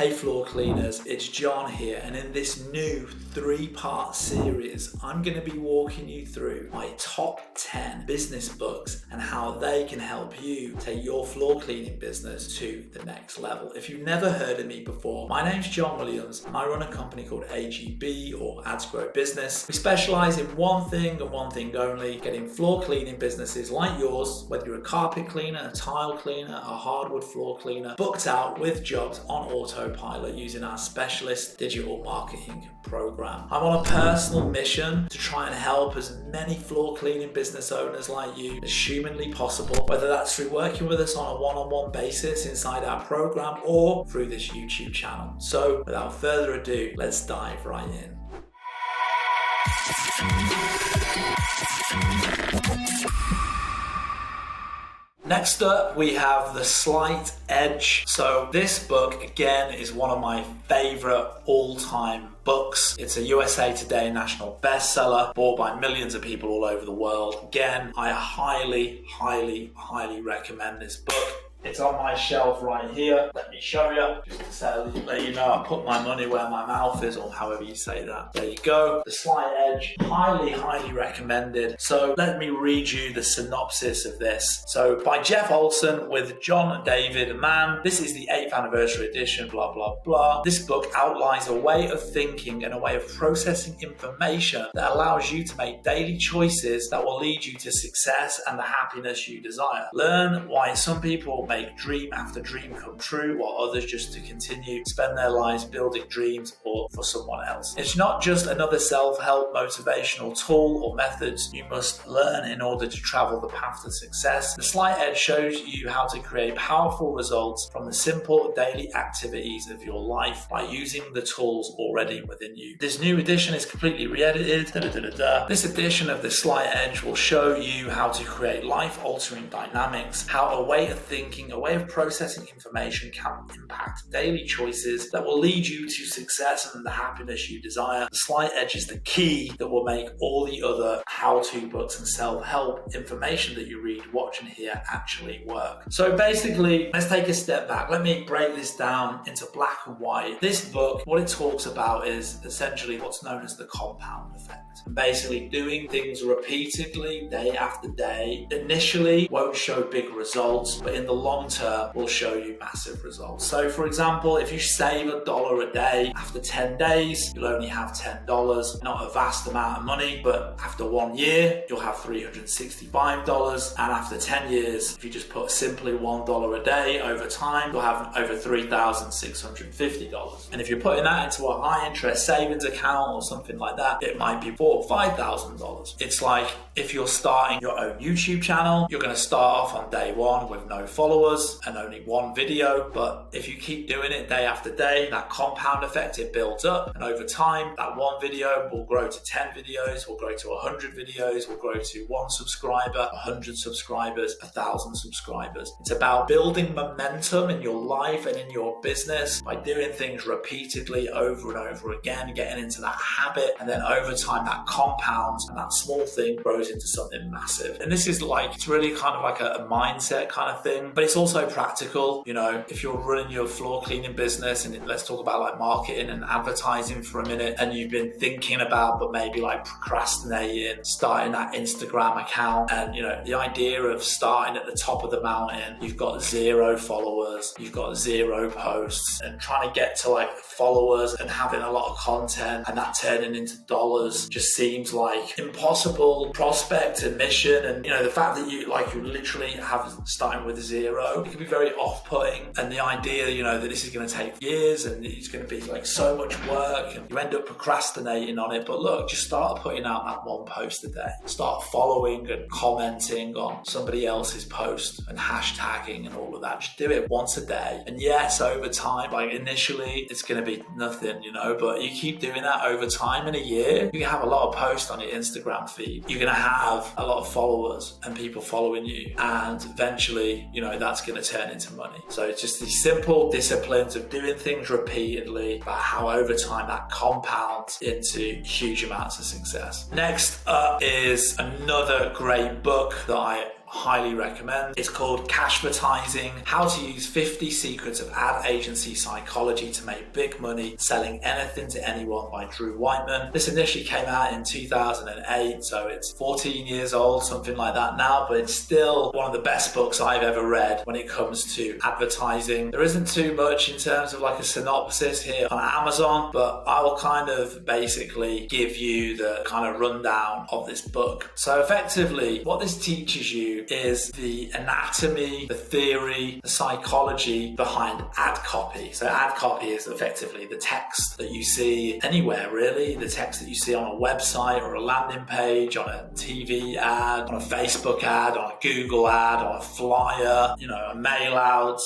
Hey floor cleaners, it's John here, and in this new 3-part series, I'm going to be walking you through my top 10 business books and how they can help you take your floor cleaning business to the next level. If you've never heard of me before, my name's John Williams and I run a company called AGB, or Ads Grow Business. We specialize in one thing and one thing only, getting floor cleaning businesses like yours, whether you're a carpet cleaner, a tile cleaner, a hardwood floor cleaner, booked out with jobs on autopilot using our specialist digital marketing program. I'm on a personal mission to try and help as many floor cleaning business owners like you as humanly possible, whether that's through working with us on a one-on-one basis inside our program or through this YouTube channel. So without further ado, let's dive right in. Next up, we have The Slight Edge. So this book, again, is one of my favorite all-time books. It's a USA Today national bestseller, bought by millions of people all over the world. Again, I highly recommend this book. It's on my shelf right here. Let me show you, just to let you know I put my money where my mouth is, or however you say that. There you go. The Slight Edge, highly recommended. So let me read you the synopsis of this. So by Jeff Olson with John David Mann. This is the 8th anniversary edition, blah, blah, blah. This book outlines a way of thinking and a way of processing information that allows you to make daily choices that will lead you to success and the happiness you desire. Learn why some people make dream after dream come true, while others just to continue spend their lives building dreams or for someone else. It's not just another self-help motivational tool or methods you must learn in order to travel the path to success. The Slight Edge shows you how to create powerful results from the simple daily activities of your life by using the tools already within you. This new edition is completely re-edited. This edition of The Slight Edge will show you how to create life-altering dynamics, how a way of thinking, a way of processing information can impact daily choices that will lead you to success and the happiness you desire. The Slight Edge is the key that will make all the other how-to books and self-help information that you read, watch and hear actually work. So basically, let's take a step back. Let me break this down into black and white. This book, what it talks about is essentially what's known as the compound effect. And basically doing things repeatedly, day after day, initially won't show big results, but in the long term will show you massive results. So for example, if you save $1 a day, after 10 days, you'll only have $10, not a vast amount of money, but after 1 year, you'll have $365. And after 10 years, if you just put simply $1 a day over time, you'll have over $3,650. And if you're putting that into a high interest savings account or something like that, it might be $4,000 or $5,000. It's like if you're starting your own YouTube channel, you're going to start off on day one with no followers and only one video, but if you keep doing it day after day, that compound effect, it builds up, and over time that one video will grow to 10 videos, will grow to 100 videos, will grow to 1 subscriber, 100 subscribers, 1,000 subscribers. It's about building momentum in your life and in your business by doing things repeatedly over and over again, getting into that habit, and then over time that compounds and that small thing grows into something massive. And this is like, it's really kind of like a mindset kind of thing, but it's also practical. You know, if you're running your floor cleaning business, and let's talk about like marketing and advertising for a minute, and you've been thinking about but maybe like procrastinating starting that Instagram account, and you know the idea of starting at the top of the mountain, you've got 0 followers, you've got 0 posts, and trying to get to like followers and having a lot of content and that turning into dollars just seems like impossible prospect and mission. And you know, the fact that you literally have starting with 0, it can be very off-putting, and the idea, you know, that this is going to take years and it's going to be like so much work and you end up procrastinating on it. But look, just start putting out that 1 post a day, start following and commenting on somebody else's post and hashtagging and all of that. Just do it once a day, and yes, over time, like initially it's going to be nothing, you know, but you keep doing that over time. In a year, you can have a lot of posts on your Instagram feed, you're going to have a lot of followers and people following you, and eventually, you know, that's going to turn into money. So it's just these simple disciplines of doing things repeatedly, but how over time that compounds into huge amounts of success. Next up is another great book that I highly recommend. It's called Cashmetizing, How to Use 50 Secrets of Ad Agency Psychology to Make Big Money Selling Anything to Anyone by Drew Whitman. This initially came out in 2008, so it's 14 years old, something like that now, but it's still one of the best books I've ever read when it comes to advertising. There isn't too much in terms of like a synopsis here on Amazon, but I will kind of basically give you the kind of rundown of this book. So effectively, what this teaches you is the anatomy, the theory, the psychology behind ad copy. So ad copy is effectively the text that you see anywhere, really, the text that you see on a website or a landing page, on a TV ad, on a Facebook ad, on a Google ad, on a flyer, a mail out,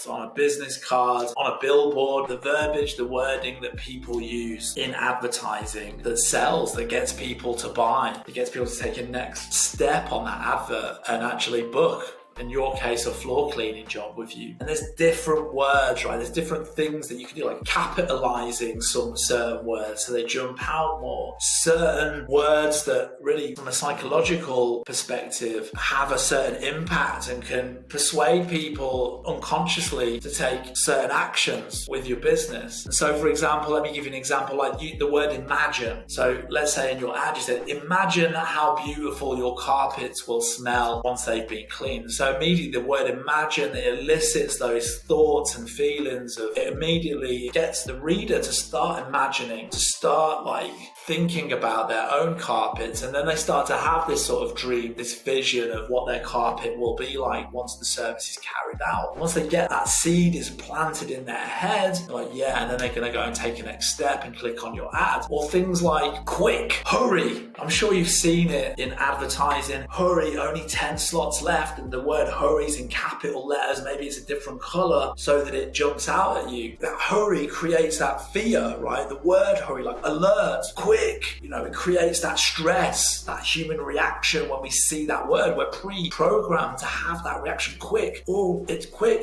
on a business card, on a billboard, the verbiage, the wording that people use in advertising that sells, that gets people to buy, that gets people to take a next step on that advert and actually book, in your case, a floor cleaning job with you. And there's different words, right? There's different things that you can do, like capitalizing some certain words so they jump out more. Certain words that really, from a psychological perspective, have a certain impact and can persuade people unconsciously to take certain actions with your business. And so, for example, let me give you an example, like the word imagine. So let's say in your ad, you said, imagine how beautiful your carpets will smell once they've been cleaned. So immediately the word imagine, it elicits those thoughts and feelings of, it immediately gets the reader to start imagining, to start like thinking about their own carpets, and then they start to have this sort of dream, this vision of what their carpet will be like once the service is carried out. Once they get that seed is planted in their head, like and then they're going to go and take a next step and click on your ad. Or things like quick, hurry. I'm sure you've seen it in advertising. Hurry, only 10 slots left, and the word hurry's in capital letters. Maybe it's a different color so that it jumps out at you. That hurry creates that fear, right? The word hurry, like alert, quick, it creates that stress, that human reaction when we see that word. We're pre-programmed to have that reaction quick. Oh, it's quick,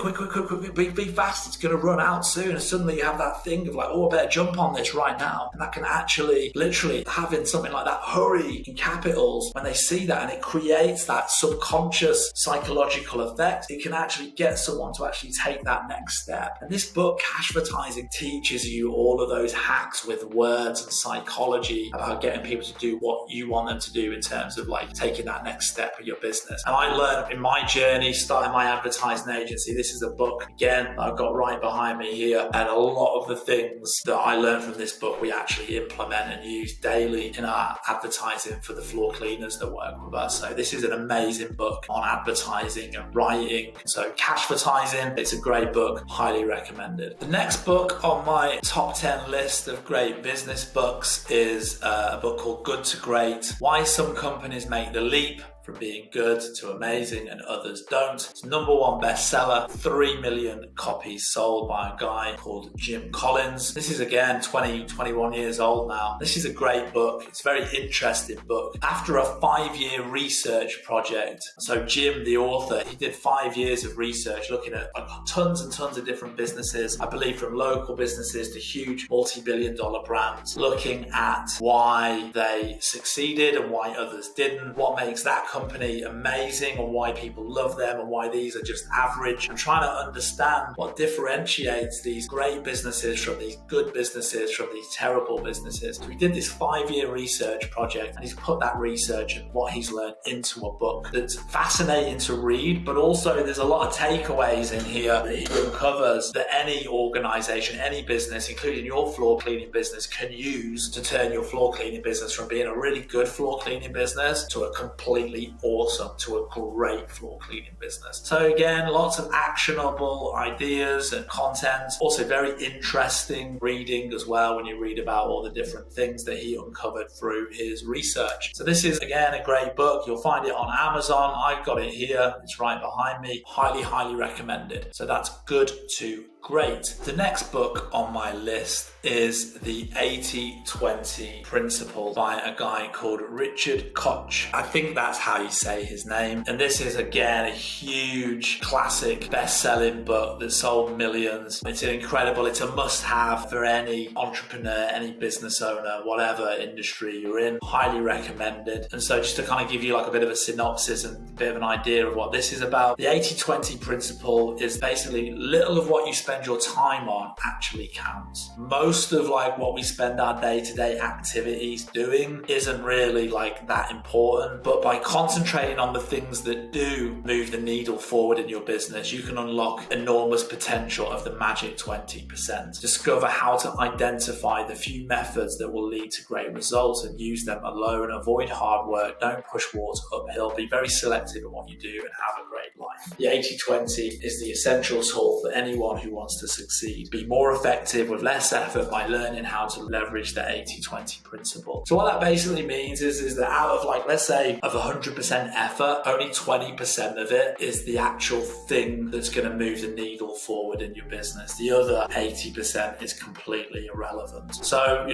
be fast, it's going to run out soon. And suddenly you have that thing of like, I better jump on this right now. And that can actually, literally having something like that, hurry in capitals, when they see that and it creates that subconscious psychological effect, it can actually get someone to actually take that next step. And this book, Cashmetizing, teaches you all of those hacks with words and psychology about getting people to do what you want them to do in terms of like taking that next step with your business. And I learned in my journey, starting my advertising agency, this is a book, again, that I've got right behind me here. And a lot of the things that I learned from this book, we actually implement and use daily in our advertising for the floor cleaners that work with us. So this is an amazing book on advertising and writing. So Cashmetizing, it's a great book, highly recommended. The next book on my top 10 list of great business books is a book called Good to Great, Why Some Companies Make the Leap from Being Good to Amazing and Others Don't. It's #1 bestseller, 3 million copies sold by a guy called Jim Collins. This is again 21 years old now. This is a great book. It's a very interesting book. After a 5-year research project, so Jim, the author, he did 5 years of research looking at tons and tons of different businesses, I believe from local businesses to huge multi-billion-dollar brands, looking at why they succeeded and why others didn't, what makes that company amazing and why people love them and why these are just average, and trying to understand what differentiates these great businesses from these good businesses from these terrible businesses. So he did this 5-year research project and he's put that research and what he's learned into a book that's fascinating to read, but also there's a lot of takeaways in here that he uncovers that any organization, any business, including your floor cleaning business, can use to turn your floor cleaning business from being a really good floor cleaning business to a completely awesome, to a great floor cleaning business. So again, lots of actionable ideas and content, also very interesting reading as well when you read about all the different things that he uncovered through his research. So this is again a great book. You'll find it on Amazon. I've got it here. It's right behind me. Highly recommended. So that's Good to Great. The next book on my list is the 80-20 Principle by a guy called Richard Koch. I think that's how you say his name. And this is, again, a huge classic best-selling book that sold millions. It's incredible. It's a must-have for any entrepreneur, any business owner, whatever industry you're in. Highly recommended. And so just to kind of give you like a bit of a synopsis and a bit of an idea of what this is about, the 80-20 Principle is basically little of what you spend your time on actually counts. Most of like what we spend our day-to-day activities doing isn't really like that important, but by concentrating on the things that do move the needle forward in your business, you can unlock enormous potential of the magic 20%. Discover how to identify the few methods that will lead to great results and use them alone. Avoid hard work, don't push water uphill, be very selective in what you do and have a great life. The 80-20 is the essential tool for anyone who wants to succeed. Be more effective with less effort by learning how to leverage the 80-20 principle. So what that basically means is that out of like, let's say of 100% effort, only 20% of it is the actual thing that's going to move the needle forward in your business. The other 80% is completely irrelevant. So,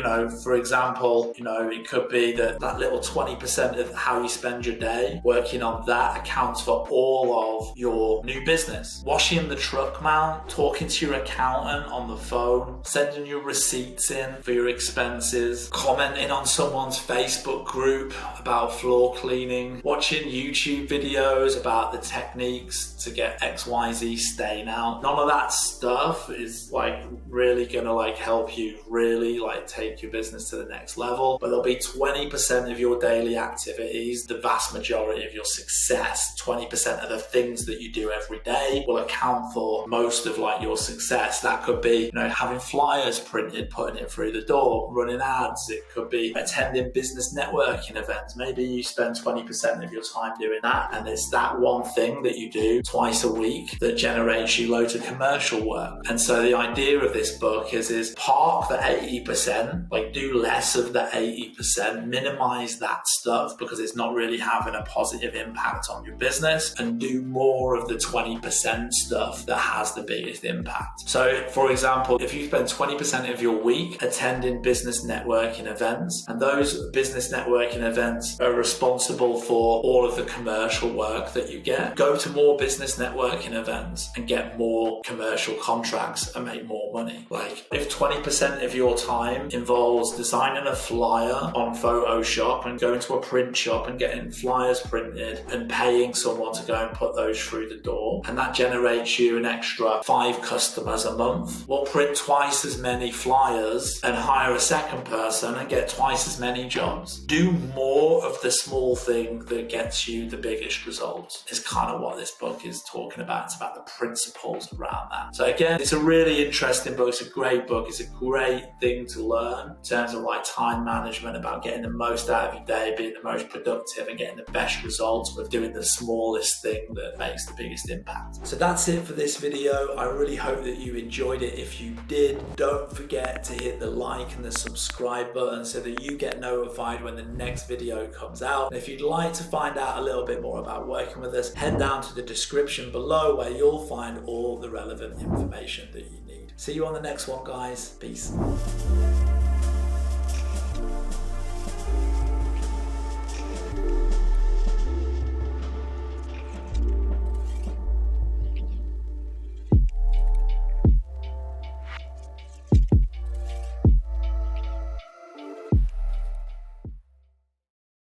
for example, it could be that little 20% of how you spend your day working on that accounts for all of your new business. Washing the truck mount, talking to your accountant on the phone, sending your receipts in for your expenses, commenting on someone's Facebook group about floor cleaning, watching YouTube videos about the techniques to get XYZ stain out. None of that stuff is like really gonna like help you really like take your business to the next level. But there'll be 20% of your daily activities, the vast majority of your success, 20% of the things that you do every day will account for most of like your success. That could be, having flyers printed, putting it through the door, running ads. It could be attending business networking events. Maybe you spend 20% of your time doing that, and it's that one thing that you do twice a week that generates you loads of commercial work. And so the idea of this book is park the 80%, like do less of the 80%, minimize that stuff because it's not really having a positive impact on your business, and do more of the 20% stuff that has the biggest impact. So for example, if you spend 20% of your week attending business networking events, and those business networking events are responsible for all of the commercial work that you get, go to more business networking events and get more commercial contracts and make more money. Like if 20% of your time involves designing a flyer on Photoshop and going to a print shop and getting flyers printed and paying someone to go and put those through the door, and that generates you an extra 5 customers a month, well, print twice as many flyers and hire a second person and get twice as many jobs. Do more of the small thing that gets you the biggest results is kind of what this book is talking about. It's about the principles around that. So again, it's a really interesting book. It's a great book. It's a great thing to learn in terms of like time management, about getting the most out of your day, being the most productive and getting the best results with doing the smallest thing that makes the biggest impact. So that's it for this video. I really hope that you enjoyed it. If you did, don't forget to hit the like and the subscribe button so that you get notified when the next video comes out. And if you'd like to find out a little bit more about working with us, head down to the description below where you'll find all the relevant information that you need. See you on the next one, guys. Peace.